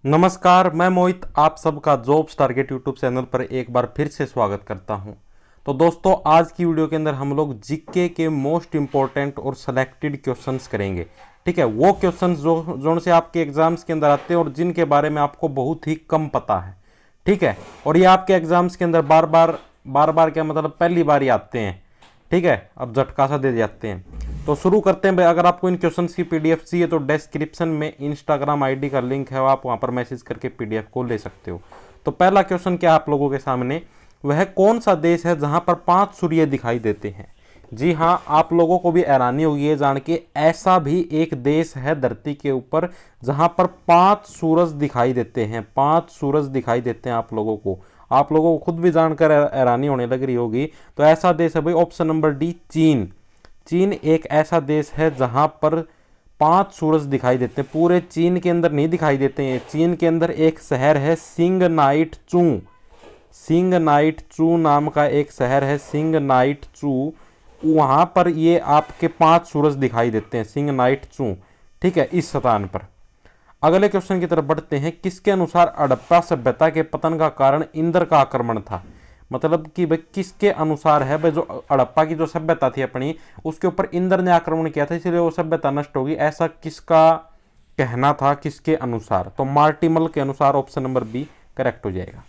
नमस्कार, मैं मोहित आप सबका जॉब्स टारगेट यूट्यूब चैनल पर एक बार फिर से स्वागत करता हूं। तो दोस्तों, आज की वीडियो के अंदर हम लोग जीके के मोस्ट इंपॉर्टेंट और सेलेक्टेड क्वेश्चंस करेंगे। ठीक है, वो क्वेश्चंस जो से आपके एग्जाम्स के अंदर आते हैं और जिनके बारे में आपको बहुत ही कम पता है। ठीक है, और ये आपके एग्जाम्स के अंदर बार बार क्या मतलब पहली बार ही आते हैं। ठीक है, अब झटका सा दे जाते हैं। तो शुरू करते हैं भाई। अगर आपको इन क्वेश्चंस की पीडीएफ चाहिए तो डिस्क्रिप्शन में इंस्टाग्राम आईडी का लिंक है, आप वहां पर मैसेज करके पीडीएफ को ले सकते हो। तो पहला क्वेश्चन क्या आप लोगों के सामने, वह कौन सा देश है जहां पर 5 सूर्य दिखाई देते हैं। जी हाँ, आप लोगों को भी हैरानी होगी ये जान के, ऐसा भी एक देश है धरती के ऊपर जहां पर 5 सूरज दिखाई देते हैं। 5 सूरज दिखाई देते हैं आप लोगों को खुद भी जानकर हैरानी होने लग रही होगी। तो ऐसा देश है भाई, ऑप्शन नंबर डी, चीन। चीन एक ऐसा देश है जहां पर 5 सूरज दिखाई देते हैं। पूरे चीन के अंदर नहीं दिखाई देते हैं। चीन के अंदर एक शहर है सिंगनाइटचू। सिंगनाइटचू नाम का एक शहर है, सिंगनाइटचू। वहां पर ये आपके 5 सूरज दिखाई देते हैं, सिंगनाइटचू। ठीक है, इस स्थान पर। अगले क्वेश्चन की तरफ बढ़ते हैं। किसके अनुसार हड़प्पा सभ्यता के पतन का कारण इंद्र का आक्रमण था। मतलब कि भाई किसके अनुसार है भाई, जो हड़प्पा की जो सभ्यता थी अपनी, उसके ऊपर इंद्र ने आक्रमण किया था, इसलिए वो सभ्यता नष्ट होगी, ऐसा किसका कहना था, किसके अनुसार। तो मार्टिमल के अनुसार ऑप्शन नंबर बी करेक्ट हो जाएगा।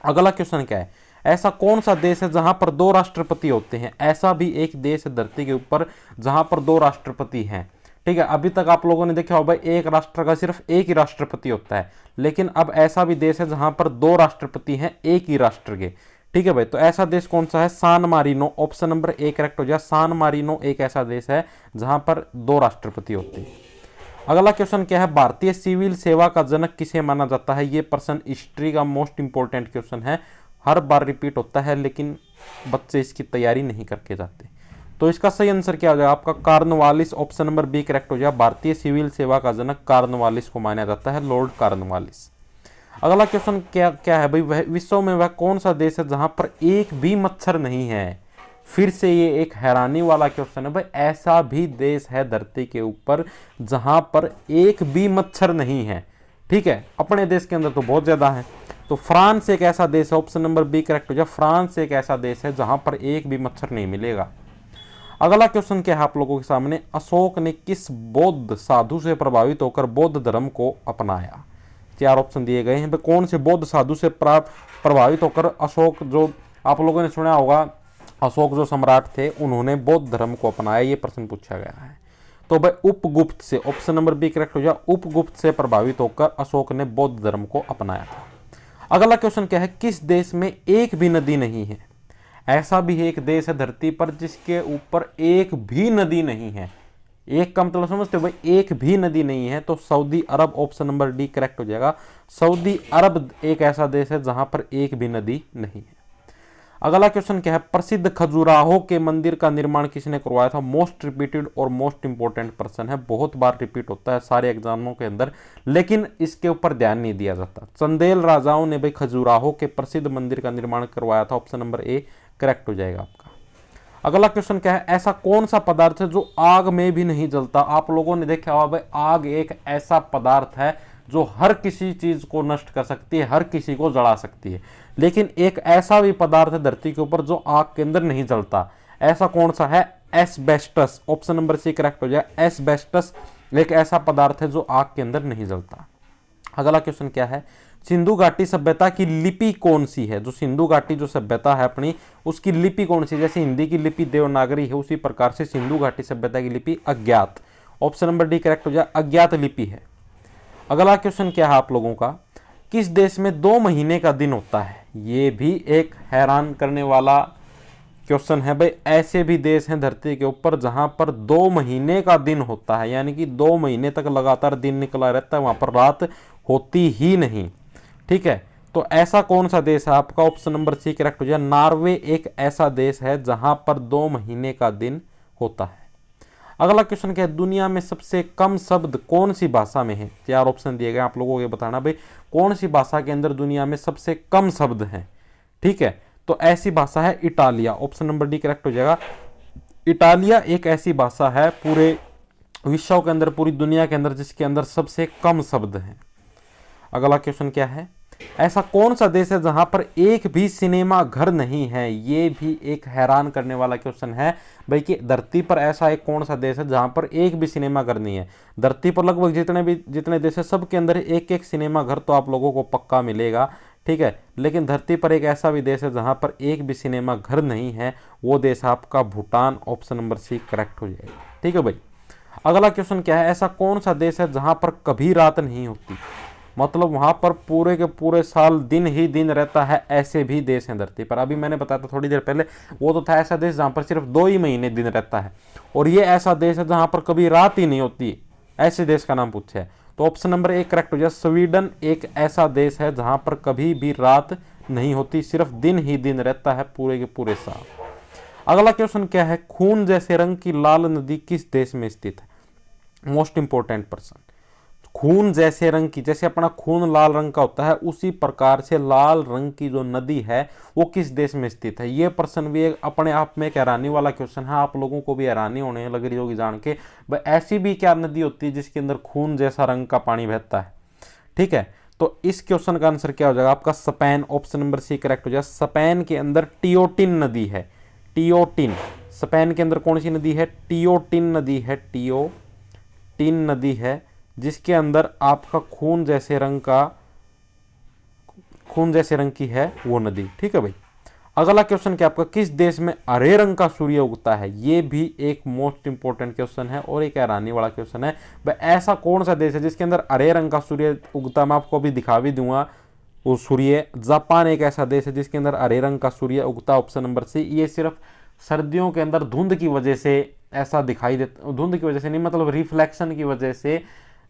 अगला क्वेश्चन क्या है, ऐसा कौन सा देश है जहां पर 2 राष्ट्रपति होते हैं। ऐसा भी एक देश है धरती के ऊपर जहां पर 2 राष्ट्रपति हैं। ठीक है, अभी तक आप लोगों ने देखा होगा एक राष्ट्र का सिर्फ एक ही राष्ट्रपति होता है, लेकिन अब ऐसा भी देश है जहां पर 2 राष्ट्रपति हैं एक ही राष्ट्र के। ठीक है भाई, तो ऐसा देश कौन सा है, सान Marino. Option number A correct हो जाए। सान मारिनो एक ऐसा देश है जहां पर 2 राष्ट्रपति होते हैं। अगला क्वेश्चन क्या है, भारतीय सिविल सेवा का जनक किसे माना जाता है। ये प्रश्न हिस्ट्री का मोस्ट इंपॉर्टेंट क्वेश्चन है, हर बार रिपीट होता है लेकिन बच्चे इसकी तैयारी नहीं करके जाते। तो इसका सही आंसर क्या हो जाएगा आपका, Cornwallis. Option number B correct हो जाए। भारतीय सिविल सेवा का जनक कार्नवालिस को माना जाता है, लॉर्ड कार्नवालिस। अगला क्वेश्चन क्या है भाई, वह विश्व में वह कौन सा देश है जहां पर एक भी मच्छर नहीं है। फिर से ये एक हैरानी वाला क्वेश्चन है भाई, ऐसा भी देश है धरती के ऊपर जहां पर एक भी मच्छर नहीं है। ठीक है, अपने देश के अंदर तो बहुत ज्यादा है। तो फ्रांस एक ऐसा देश है, ऑप्शन नंबर बी करेक्ट हो जाए। फ्रांस एक ऐसा देश है जहां पर एक भी मच्छर नहीं मिलेगा। अगला क्वेश्चन क्या है आप लोगों के सामने, अशोक ने किस बौद्ध साधु से प्रभावित होकर बौद्ध धर्म को अपनाया। 4 ऑप्शन दिए गए हैं, कौन से बौद्ध साधु से प्रभावित होकर अशोक, जो आप लोगों ने सुना होगा अशोक जो सम्राट थे, उन्होंने बौद्ध धर्म को अपनाया, ये प्रश्न पूछा गया है। तो भाई उपगुप्त से, ऑप्शन नंबर बी करेक्ट हो जाए। उपगुप्त से प्रभावित होकर अशोक ने बौद्ध धर्म को अपनाया था। अगला क्वेश्चन क्या है, किस देश में एक भी नदी नहीं है। ऐसा भी एक देश है धरती पर जिसके ऊपर एक भी नदी नहीं है। एक का मतलब समझते हो भाई, एक भी नदी नहीं है। तो सऊदी अरब, ऑप्शन नंबर डी करेक्ट हो जाएगा। सऊदी अरब एक ऐसा देश है जहां पर एक भी नदी नहीं है। अगला क्वेश्चन क्या है, प्रसिद्ध खजुराहो के मंदिर का निर्माण किसने करवाया था। मोस्ट रिपीटेड और मोस्ट इंपॉर्टेंट प्रश्न है, बहुत बार रिपीट होता है सारे एग्जामों के अंदर, लेकिन इसके ऊपर ध्यान नहीं दिया जाता। चंदेल राजाओं ने भाई खजुराहो के प्रसिद्ध मंदिर का निर्माण करवाया था। ऑप्शन नंबर ए करेक्ट हो जाएगा आपका। अगला क्वेश्चन क्या है, ऐसा कौन सा पदार्थ है जो आग में भी नहीं जलता। आप लोगों ने देखा होगा भाई, आग एक ऐसा पदार्थ है जो हर किसी चीज को नष्ट कर सकती है, हर किसी को जला सकती है, लेकिन एक ऐसा भी पदार्थ है धरती के ऊपर जो आग के अंदर नहीं जलता। ऐसा कौन सा है, asbestos. Option number C correct हो जाए। एस्बेस्टस एक ऐसा पदार्थ है जो आग के अंदर नहीं जलता। अगला क्वेश्चन क्या है, सिंधु घाटी सभ्यता की लिपि कौन सी है। जो सिंधु घाटी जो सभ्यता है अपनी, उसकी लिपि कौन सी है। जैसे हिंदी की लिपि देवनागरी है, उसी प्रकार से सिंधु घाटी सभ्यता की लिपि अज्ञात। ऑप्शन नंबर डी करेक्ट हो जाए, अज्ञात लिपि है। अगला क्वेश्चन क्या है आप लोगों का, किस देश में 2 महीने का दिन होता है। ये भी एक हैरान करने वाला क्वेश्चन है भाई। ऐसे भी देश हैं धरती के ऊपर जहां पर 2 महीने का दिन होता है, यानी कि 2 महीने तक लगातार दिन निकला रहता है, वहां पर रात होती ही नहीं। ठीक है, तो ऐसा कौन सा देश है आपका, ऑप्शन नंबर सी करेक्ट हो जाए। नॉर्वे एक ऐसा देश है जहां पर 2 महीने का दिन होता है। अगला क्वेश्चन क्या है, दुनिया में सबसे कम शब्द कौन सी भाषा में है। 4 ऑप्शन दिए गए, आप लोगों को ये बताना भाई कौन सी भाषा के अंदर दुनिया में सबसे कम शब्द हैं। ठीक है, तो ऐसी भाषा है Italia. Option number D correct हो जाएगा। इटालिया एक ऐसी भाषा है पूरे विश्व के अंदर, पूरी दुनिया के अंदर, जिसके अंदर सबसे कम शब्द हैं। अगला क्वेश्चन क्या है, ऐसा कौन सा देश है जहां पर एक भी सिनेमा घर नहीं है। ये भी एक हैरान करने वाला क्वेश्चन है भाई कि धरती पर ऐसा एक कौन सा देश है जहां पर एक भी सिनेमा घर नहीं है। धरती पर लगभग जितने देश है सबके अंदर एक एक सिनेमा घर तो आप लोगों को पक्का मिलेगा, ठीक है। लेकिन धरती पर एक ऐसा भी देश है जहां पर एक भी सिनेमा घर नहीं है, वो देश आपका Bhutan. Option number C correct हो जाएगा, ठीक है भाई। अगला क्वेश्चन क्या है, ऐसा कौन सा देश है जहां पर कभी रात नहीं होती, मतलब वहां पर पूरे के पूरे साल दिन ही दिन रहता है। ऐसे भी देश हैं धरती पर, अभी मैंने बताया था थोड़ी देर पहले, वो तो था ऐसा देश जहां पर सिर्फ 2 ही महीने दिन रहता है, और ये ऐसा देश है जहां पर कभी रात ही नहीं होती। ऐसे देश का नाम पूछा है, तो ऑप्शन नंबर 1 करेक्ट हो जाए। स्वीडन एक ऐसा देश है जहां पर कभी भी रात नहीं होती, सिर्फ दिन ही दिन रहता है पूरे के पूरे साल। अगला क्वेश्चन क्या है, खून जैसे रंग की लाल नदी किस देश में स्थित है। मोस्ट इंपोर्टेंट पर्सन, खून जैसे रंग की, जैसे अपना खून लाल रंग का होता है उसी प्रकार से लाल रंग की जो नदी है वो किस देश में स्थित है। ये प्रश्न भी एक अपने आप में एक हैरानी वाला क्वेश्चन है, आप लोगों को भी हैरानी होने लग रही होगी जान के भाई ऐसी भी क्या नदी होती है जिसके अंदर खून जैसा रंग का पानी बहता है, ठीक है। तो इस क्वेश्चन का आंसर क्या हो जाएगा आपका, Spain. Option number C correct हो जाएगा। स्पेन के अंदर टियोटिन नदी है, टियोटिन। स्पेन के अंदर कौन सी नदी है, टियोटिन नदी है, टियोटिन नदी है, जिसके अंदर आपका खून जैसे रंग की है वो नदी, ठीक है भाई। अगला क्वेश्चन क्या आपका, किस देश में हरे रंग का सूर्य उगता है। ये भी एक मोस्ट इंपोर्टेंट क्वेश्चन है और एक हैरानी वाला क्वेश्चन है भाई, ऐसा कौन सा देश है जिसके अंदर हरे रंग का सूर्य उगता है। मैं आपको अभी दिखा भी दूंगा वो सूर्य। जापान एक ऐसा देश है जिसके अंदर हरे रंग का सूर्य उगता है। Option number C. ये सिर्फ सर्दियों के अंदर धुंध की वजह से ऐसा दिखाई देता, धुंध की वजह से नहीं मतलब रिफ्लेक्शन की वजह से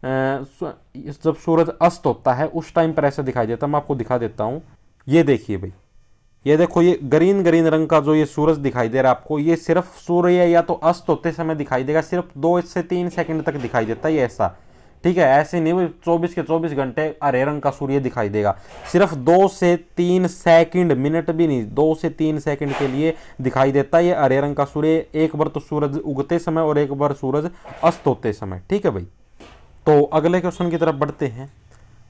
जब सूरज अस्त होता है उस टाइम पर ऐसा दिखाई देता है। मैं आपको दिखा देता हूं, ये देखिए भाई, ये देखो ये ग्रीन ग्रीन रंग का जो ये सूरज दिखाई दे रहा है आपको, ये सिर्फ सूर्य या तो अस्त होते समय दिखाई देगा, सिर्फ 2 से 3 सेकंड तक दिखाई देता है ये ऐसा, ठीक है। ऐसे नहीं 24 के 24 घंटे हरे रंग का सूर्य दिखाई देगा, सिर्फ 2 से 3 सेकंड, मिनट भी नहीं, 2 से 3 सेकंड के लिए दिखाई देता है ये हरे रंग का सूर्य। एक बार तो सूरज उगते समय और एक बार सूरज अस्त होते समय, ठीक है भाई। तो अगले क्वेश्चन की तरफ बढ़ते हैं,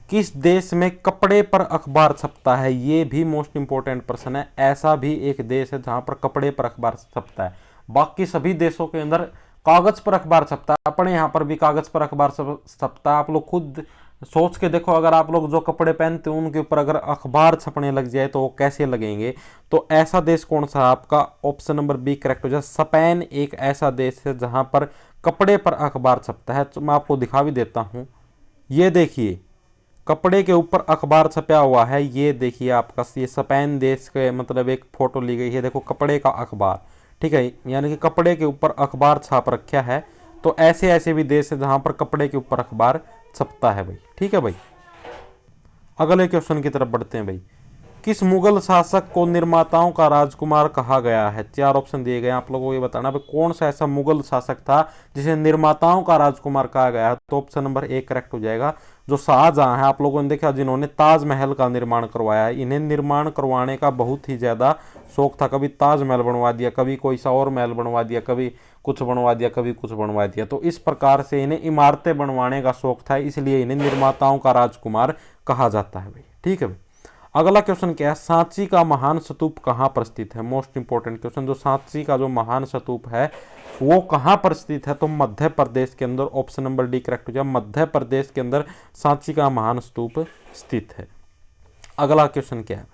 किस देश में कपड़े पर अखबार छपता है। ये भी मोस्ट इंपोर्टेंट प्रश्न है। ऐसा भी एक देश है जहां पर कपड़े पर अखबार छपता है, बाकी सभी देशों के अंदर कागज पर अखबार छपता है, अपने यहाँ पर भी कागज पर अखबार छपता है। आप लोग खुद सोच के देखो, अगर आप लोग जो कपड़े पहनते हो उनके ऊपर अगर अखबार छपने लग जाए तो वो कैसे लगेंगे। तो ऐसा देश कौन सा है आपका, ऑप्शन नंबर बी करेक्ट हो जाए। स्पेन एक ऐसा देश है जहां पर कपड़े पर अखबार छपता है। तो मैं आपको दिखा भी देता हूं, ये देखिए कपड़े के ऊपर अखबार छपा हुआ है, ये देखिए आपका ये स्पेन देश के मतलब एक फोटो ली गई है, देखो कपड़े का अखबार, ठीक है, यानी कि कपड़े के ऊपर अखबार छाप रखा है। तो ऐसे ऐसे भी देश है जहां पर कपड़े के ऊपर अखबार छपता है भाई, ठीक है भाई। अगले क्वेश्चन की तरफ बढ़ते हैं भाई, किस मुगल शासक को निर्माताओं का राजकुमार कहा गया है। 4 ऑप्शन दिए गए, आप लोगों को ये बताना भाई कौन सा ऐसा मुगल शासक था जिसे निर्माताओं का राजकुमार कहा गया है। तो ऑप्शन नंबर 1 करेक्ट हो जाएगा। जो शाहजहां है, आप लोगों ने देखा जिन्होंने ताजमहल का निर्माण करवाया है, इन्हें निर्माण करवाने का बहुत ही ज्यादा शौक था। कभी ताजमहल बनवा दिया, कभी कोई सा और महल बनवा दिया, कभी कुछ बनवा दिया, कभी कुछ बनवा दिया। तो इस प्रकार से इन्हें इमारतें बनवाने का शौक था, इसलिए इन्हें निर्माताओं का राजकुमार कहा जाता है भाई, ठीक है भाई। अगला क्वेश्चन क्या है, सांची का महान स्तूप कहां पर स्थित है। मोस्ट इंपोर्टेंट क्वेश्चन, जो सांची का जो महान स्तूप है वो कहां पर स्थित है। तो मध्य प्रदेश के अंदर। ऑप्शन नंबर डी करेक्ट हो जाए, मध्य प्रदेश के अंदर सांची का महान स्तूप स्थित है। अगला क्वेश्चन क्या है,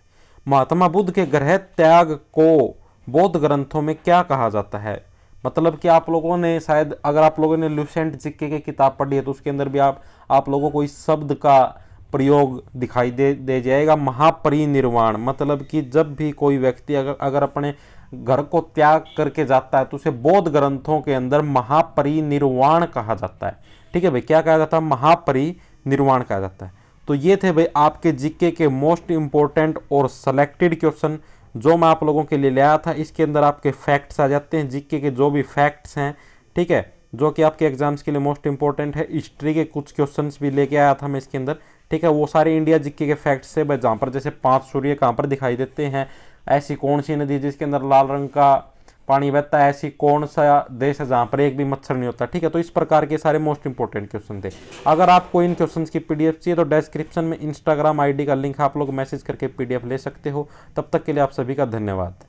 महात्मा बुद्ध के गृह त्याग को बौद्ध ग्रंथों में क्या कहा जाता है। मतलब कि आप लोगों ने शायद, अगर आप लोगों ने ल्यूसेंट जिक्के की किताब पढ़ी है तो उसके अंदर भी आप लोगों को इस शब्द का प्रयोग दिखाई दे जाएगा, महापरिनिर्वाण। मतलब कि जब भी कोई व्यक्ति अगर अपने घर को त्याग करके जाता है तो उसे बौद्ध ग्रंथों के अंदर महापरिनिर्वाण कहा जाता है, ठीक है भाई। क्या कहा जाता है, महापरिनिर्वाण कहा जाता है। तो ये थे भाई आपके जीके के मोस्ट इंपोर्टेंट और सेलेक्टेड क्वेश्चन जो मैं आप लोगों के लिए ले आया था। इसके अंदर आपके फैक्ट्स आ जाते हैं, जीके के जो भी फैक्ट्स हैं, ठीक है, जो कि आपके एग्जाम्स के लिए मोस्ट इंपॉर्टेंट है। हिस्ट्री के कुछ क्वेश्चंस भी लेके आया था मैं इसके अंदर, ठीक है। वो सारे इंडिया जीके के फैक्ट्स से जहाँ पर जैसे 5 सूर्य कहाँ पर दिखाई देते हैं, ऐसी कौन सी नदी जिसके अंदर लाल रंग का पानी बहता है, ऐसी कौन सा देश है जहां पर एक भी मच्छर नहीं होता। ठीक है, तो इस प्रकार के सारे मोस्ट इंपोर्टेंट क्वेश्चन थे। अगर आपको इन क्वेश्चंस की पीडीएफ चाहिए तो डिस्क्रिप्शन में इंस्टाग्राम आईडी का लिंक, आप लोग मैसेज करके पीडीएफ ले सकते हो। तब तक के लिए आप सभी का धन्यवाद।